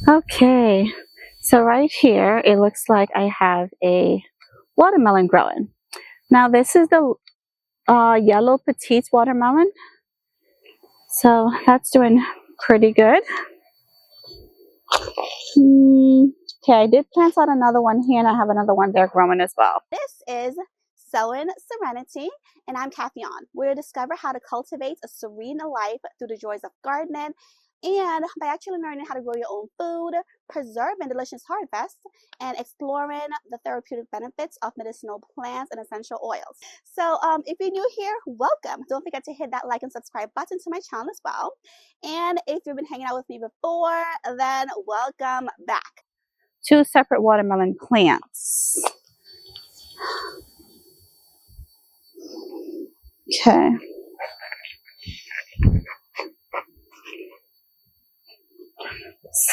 Okay, so right here, it looks like I have a watermelon growing. Now this is the yellow petite watermelon. So that's doing pretty good. Okay, I did plant out another one here, and I have another one there growing as well. This is Sowing Serenity, and I'm Kathy On. We'll discover how to cultivate a serene life through the joys of gardening, and by actually learning how to grow your own food, preserving delicious harvests, and exploring the therapeutic benefits of medicinal plants and essential oils. So if you're new here, welcome. Don't forget to hit that like and subscribe button to my channel as well. And if you've been hanging out with me before, then welcome back. 2 separate watermelon plants. Okay.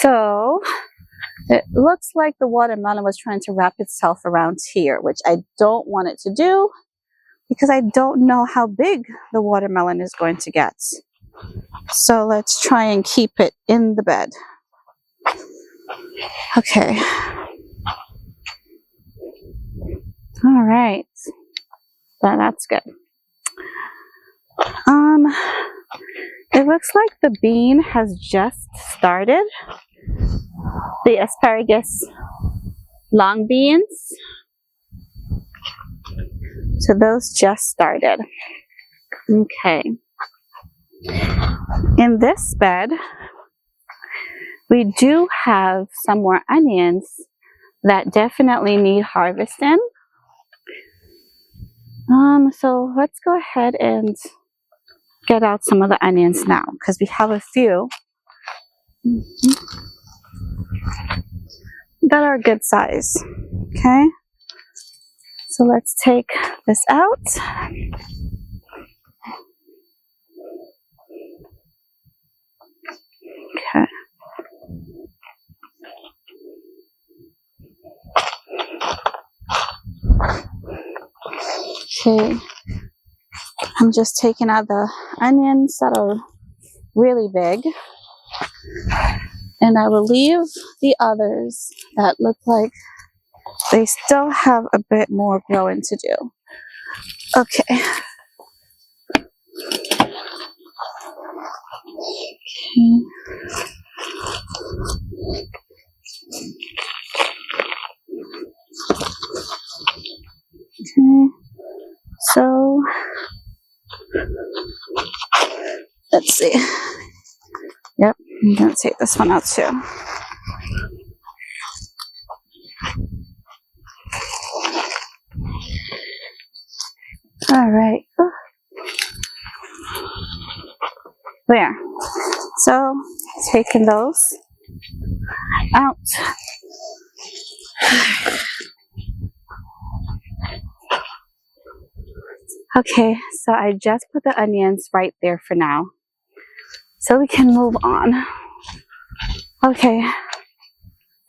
So it looks like the watermelon was trying to wrap itself around here, which I don't want it to do because I don't know how big the watermelon is going to get. So let's try and keep it in the bed. Okay. All right. That's good. It looks like the bean has just started. The asparagus long beans. So those just started. Okay. In this bed, we do have some more onions that definitely need harvesting. So let's go ahead and get out some of the onions now, because we have a few that are good size. Okay, so let's take this out. Okay. Okay, I'm just taking out the onions that are really big, and I will leave the others that look like they still have a bit more growing to do. Okay. Okay, so let's see. Yep, I'm gonna take this one out too. All right. There. So taking those out. Okay, so I just put the onions right there for now, so we can move on. Okay,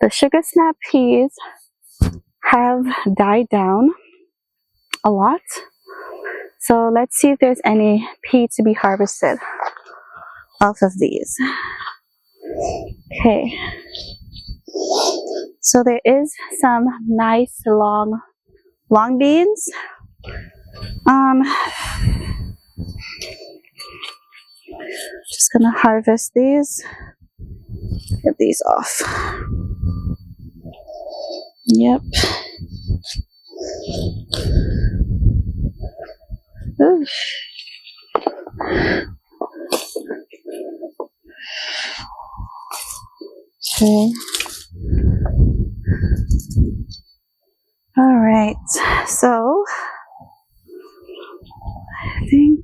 the sugar snap peas have died down a lot, so let's see if there's any pea to be harvested off of these. Okay, so there is some nice long beans. Just gonna harvest these, get these off. Yep. Oof. Okay. All right, so I think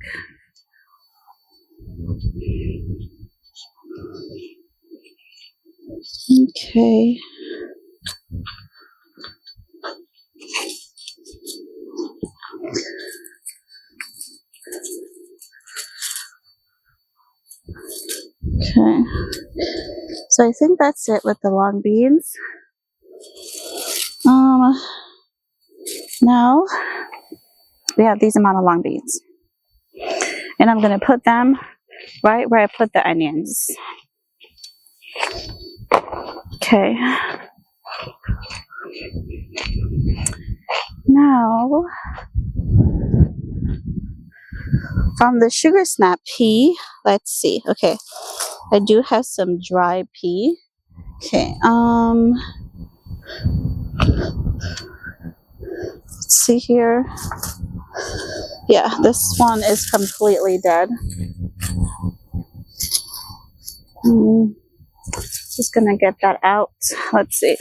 okay. Okay, so I think that's it with the long beans. Now we have these amount of long beans, and I'm going to put them right where I put the onions. Okay. Now, from the sugar snap pea, let's see. Okay, I do have some dry pea. Okay, let's see here. Yeah, this one is completely dead. Just gonna get that out. Let's see.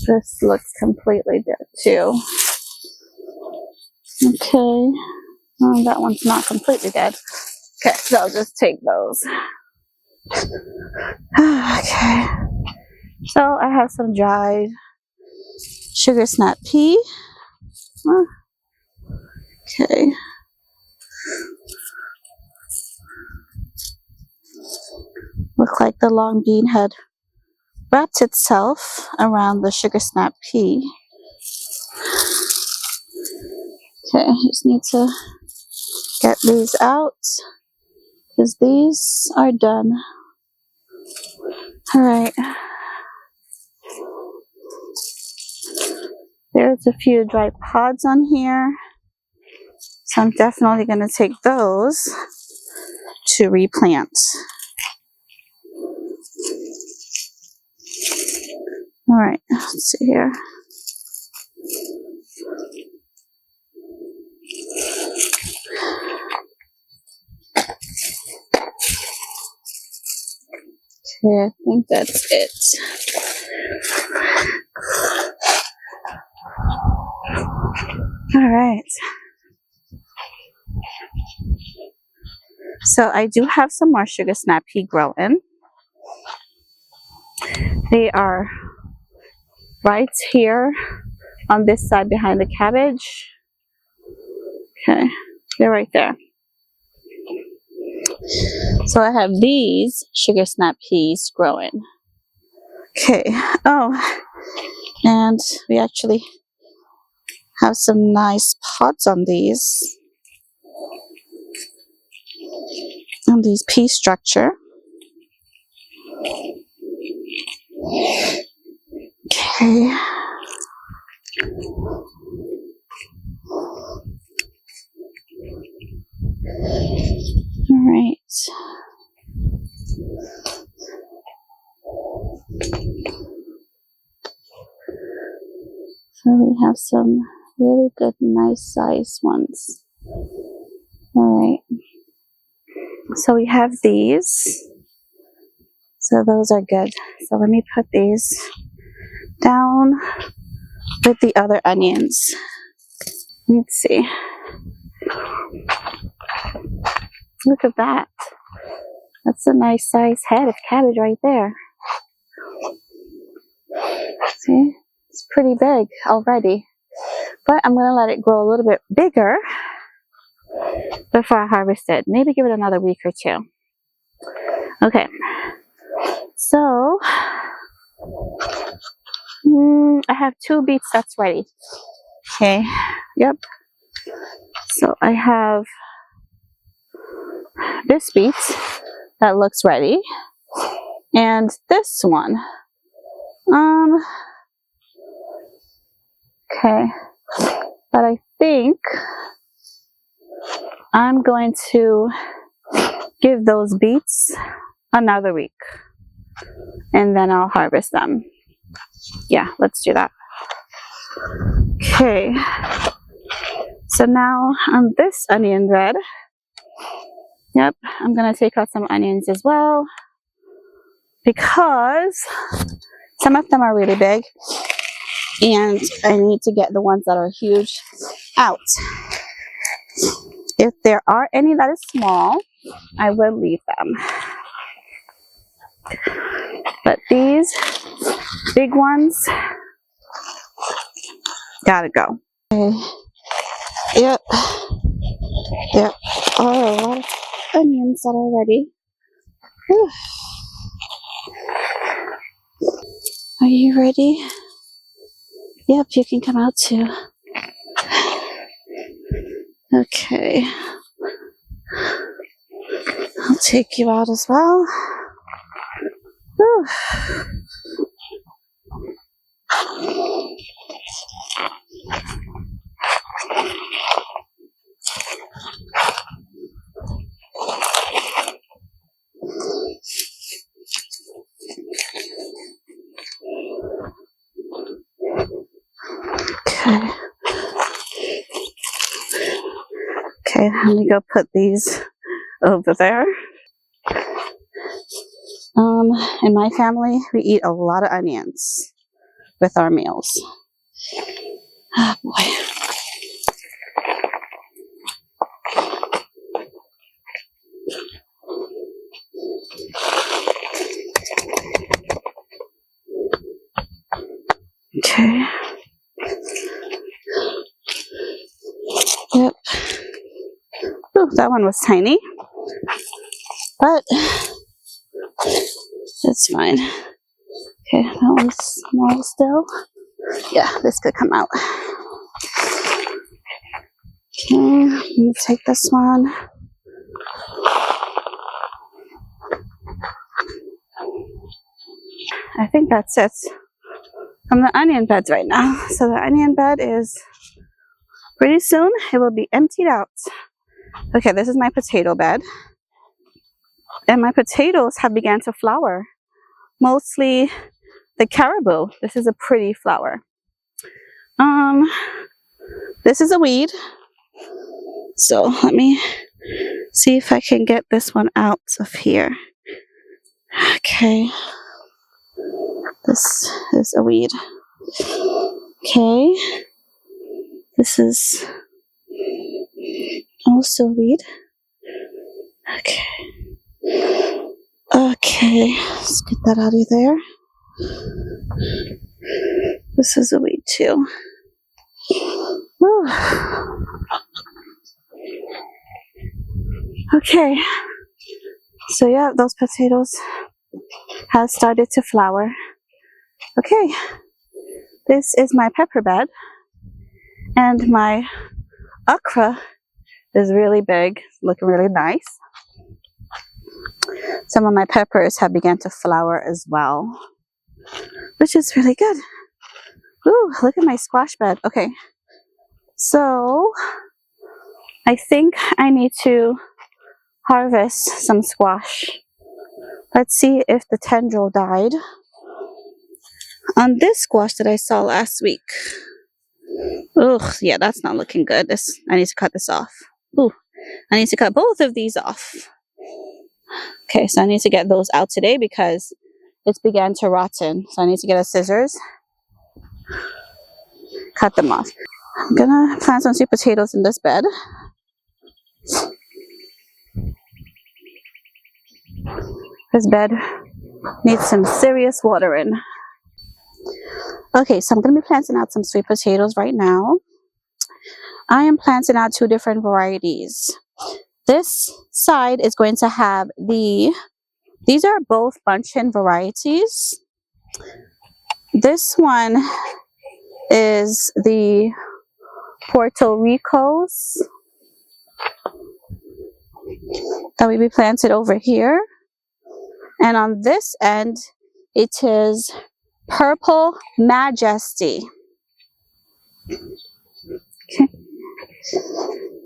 This looks completely dead too. Okay. Oh, that one's not completely dead. Okay, so I'll just take those. Okay. So I have some dried sugar snap pea. Okay. Look like the long bean had wrapped itself around the sugar snap pea. Okay, just need to get these out because these are done. Alright. There's a few dry pods on here. So I'm definitely going to take those to replant. Alright, let's see here. Okay, I think that's it. Alright. So I do have some more sugar snap pea growing. They are right here on this side behind the cabbage. Okay, they're right there. So I have these sugar snap peas growing. Okay, oh, and we actually have some nice pods on these pea structure. Okay. All right. So we have some really good, nice size ones. All right. So we have these. So those are good. So let me put these down with the other onions. Let's see. Look at that. That's a nice size head of cabbage right there. See? It's pretty big already. But I'm going to let it grow a little bit bigger before I harvest it. Maybe give it another week or two. Okay. So, I have 2 beets that's ready. Okay. Yep. So I have this beet that looks ready. And this one. Okay. But I think I'm going to give those beets another week. And then I'll harvest them. Yeah, let's do that. Okay. So now on this onion red, yep, I'm going to take out some onions as well. Because some of them are really big. And I need to get the ones that are huge out. If there are any that is small, I will leave them. But these big ones gotta go. Okay. Yep. There are a lot of onions that are ready. Whew. Are you ready? Yep, you can come out too. Okay. I'll take you out as well. Whew. Okay. Okay, let me go put these over there. In my family, we eat a lot of onions with our meals. Oh boy. Okay. Yep. Oh, that one was tiny, but it's fine. Okay, that one's small still. Yeah, this could come out. Okay, let me take this one. I think that's it from the onion beds right now. So the onion bed is pretty soon, it will be emptied out. Okay, this is my potato bed. And my potatoes have begun to flower. Mostly the caribou. This is a pretty flower. This is a weed. So let me see if I can get this one out of here. Okay. This is a weed. Okay. This is also weed. Okay. Okay. Let's get that out of there. This is a weed too. Whew. Okay. So yeah, those potatoes have started to flower. Okay. This is my pepper bed. And my okra is really big, looking really nice. Some of my peppers have begun to flower as well, which is really good. Ooh, look at my squash bed. Okay, so I think I need to harvest some squash. Let's see if the tendril died on this squash that I saw last week. Ugh, yeah, that's not looking good. I need to cut this off. Ooh, I need to cut both of these off. Okay, so I need to get those out today because it's began to rotten. So I need to get a scissors, cut them off. I'm gonna plant some sweet potatoes in this bed. This bed needs some serious watering. Okay, so I'm gonna be planting out some sweet potatoes right now. I am planting out 2 different varieties. This side is going to have these are both bunchen varieties. This one is the Puerto Ricos that will be planted over here. And on this end, it is Purple Majesty. Okay.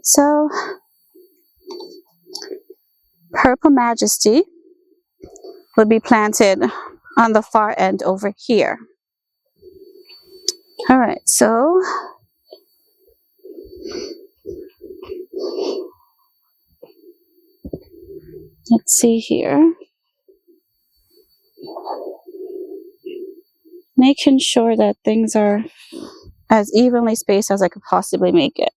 So, Purple Majesty will be planted on the far end over here. All right, so let's see here. Making sure that things are as evenly spaced as I could possibly make it.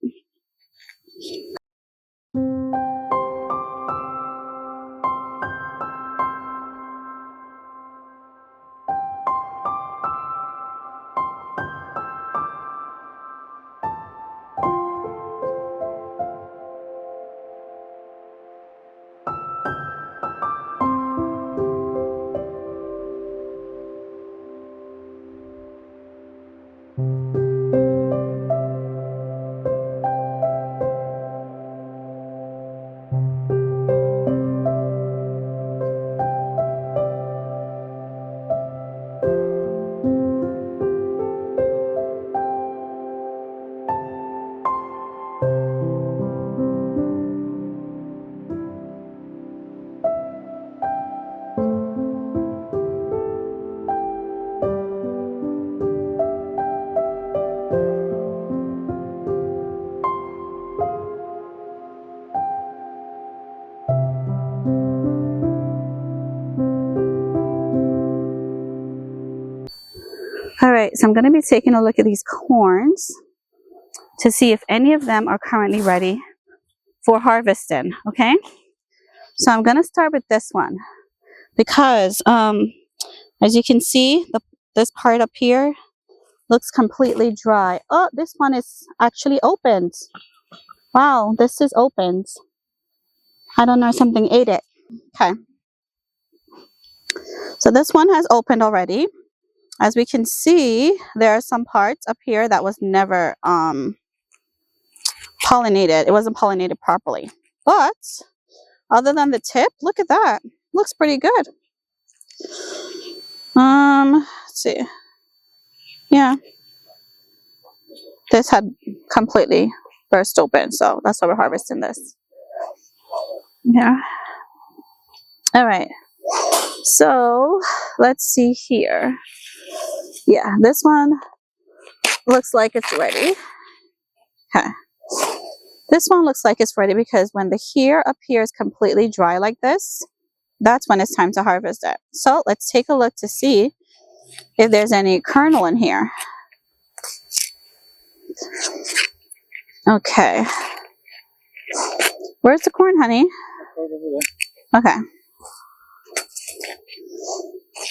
All right, so I'm going to be taking a look at these corns to see if any of them are currently ready for harvesting, okay? So I'm going to start with this one because as you can see, this part up here looks completely dry. Oh, this one is actually opened. Wow, this is opened. I don't know, something ate it. Okay. So this one has opened already. As we can see, there are some parts up here that was never pollinated. It wasn't pollinated properly. But other than the tip, look at that. Looks pretty good. Let's see. Yeah. This had completely burst open, so that's why we're harvesting this. Yeah. All right. So let's see here. Yeah, this one looks like it's ready. Okay. This one looks like it's ready because when the hair up here is completely dry like this, that's when it's time to harvest it. So let's take a look to see if there's any kernel in here. Okay. Where's the corn, honey? Okay.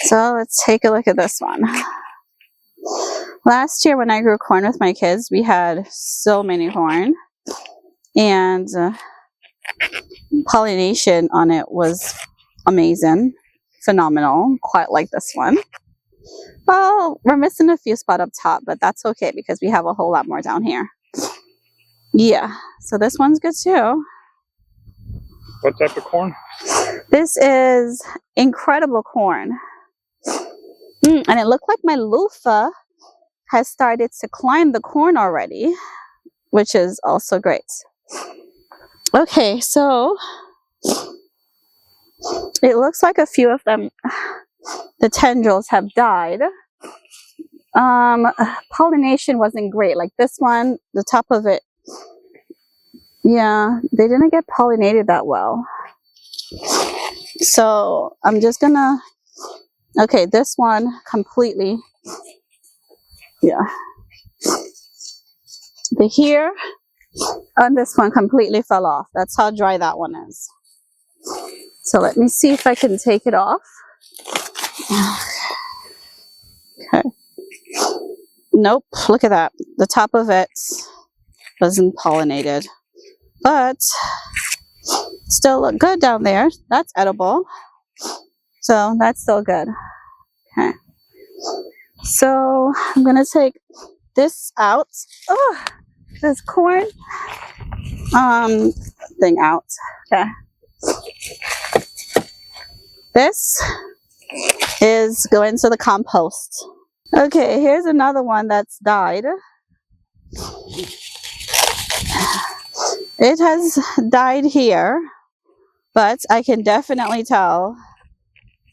So let's take a look at this one. Last year when I grew corn with my kids, we had so many corn. And pollination on it was amazing, phenomenal, quite like this one. Well, we're missing a few spots up top, but that's okay because we have a whole lot more down here. Yeah, so this one's good too. What type of corn? This is incredible corn. And it looked like my loofah has started to climb the corn already, which is also great. Okay, so it looks like a few of them, the tendrils have died. Pollination wasn't great. Like this one, the top of it, yeah, they didn't get pollinated that well. So I'm just gonna, okay, this one completely, yeah. The hair on this one completely fell off. That's how dry that one is. So let me see if I can take it off. Okay. Nope, look at that. The top of it wasn't pollinated. But still look good down there. That's edible. So that's still good. Okay. So I'm gonna take this out. Oh, this corn thing out. Okay. This is going to the compost. Okay, here's another one that's died. It has died here, but I can definitely tell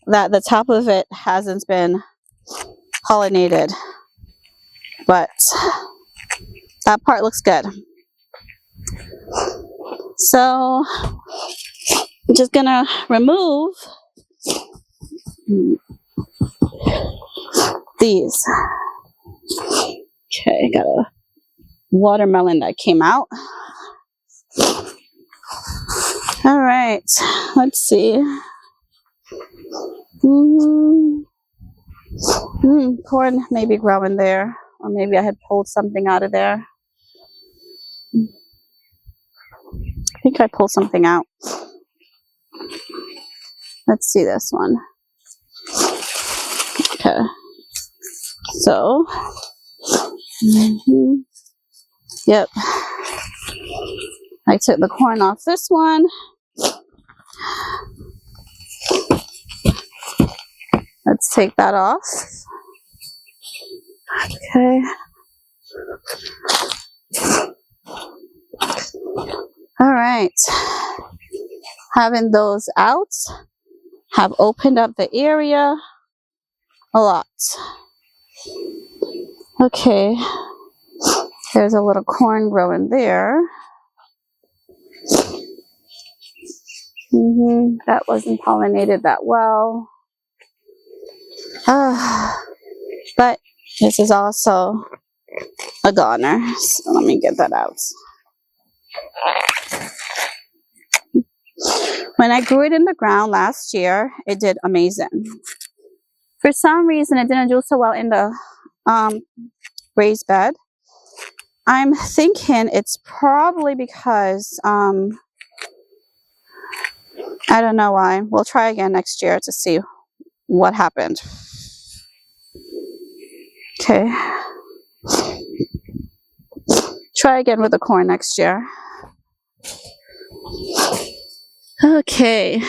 that the top of it hasn't been pollinated. But that part looks good. So I'm just gonna remove these. Okay, got a watermelon that came out. All right, let's see. Corn may be growing there, or maybe I had pulled something out of there. I think I pulled something out. Let's see this one. Okay. So, yep. I took the corn off this one. Let's take that off. Okay. All right. Having those out have opened up the area a lot. Okay. There's a little corn growing there. That wasn't pollinated that well. But This is also a goner, so let me get that out. When I grew it in the ground last year, it did amazing. For some reason, it didn't do so well in the raised bed. I'm thinking it's probably because, I don't know why. We'll try again next year to see what happened. Okay. Try again with the corn next year. Okay.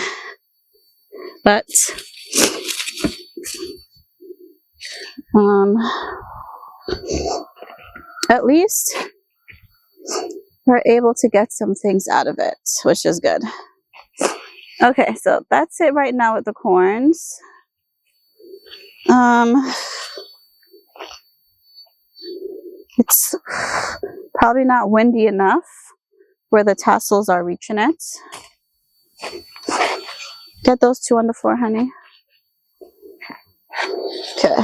But at least we're able to get some things out of it, which is good. Okay, so that's it right now with the corns. It's probably not windy enough where the tassels are reaching it. Get those two on the floor, honey. Okay.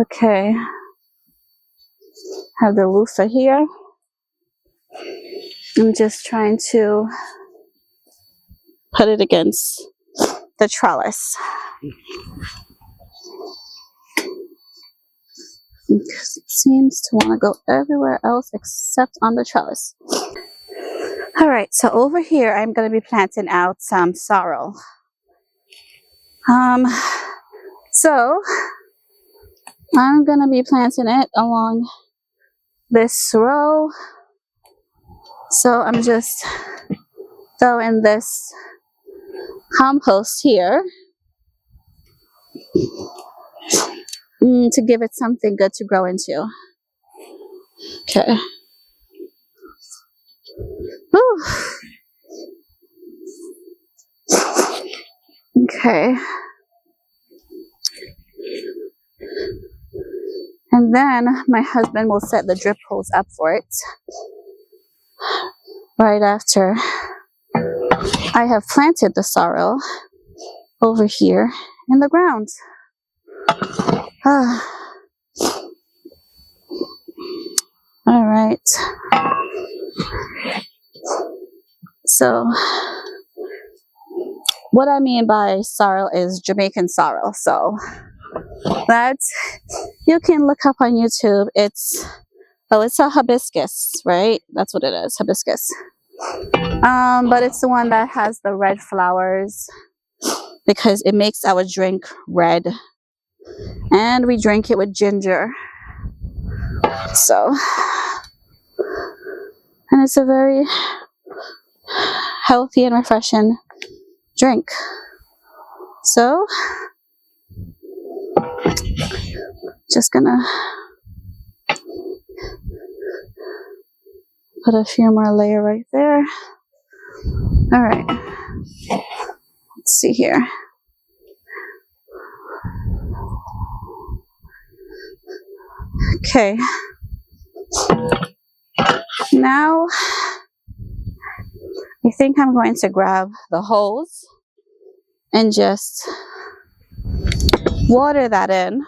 Okay. Have the loofah here. I'm just trying to put it against the trellis. Because it seems to want to go everywhere else except on the trellis. Alright, so over here I'm going to be planting out some sorrel. So I'm going to be planting it along this row. So I'm just throwing this compost here to give it something good to grow into. Okay. Whew. Okay. And then my husband will set the drip hose up for it right after I have planted the sorrel over here in the ground. All right. So what I mean by sorrel is Jamaican sorrel. So that's, you can look up on YouTube. It's a hibiscus, right? That's what it is, hibiscus. But it's the one that has the red flowers because it makes our drink red. And we drink it with ginger. So, and it's a very healthy and refreshing drink. So, just gonna put a few more layer right there. All right, let's see here. Okay, now I think I'm going to grab the hose and just water that in.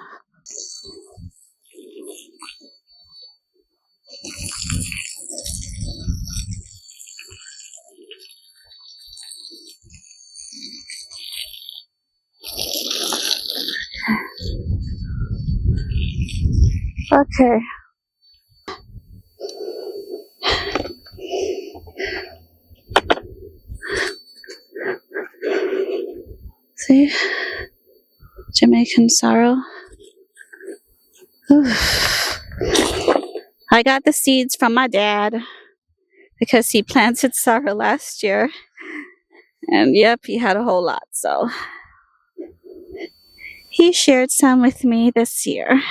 Okay. See? Jamaican sorrel. I got the seeds from my dad because he planted sorrel last year. And yep, he had a whole lot, so he shared some with me this year.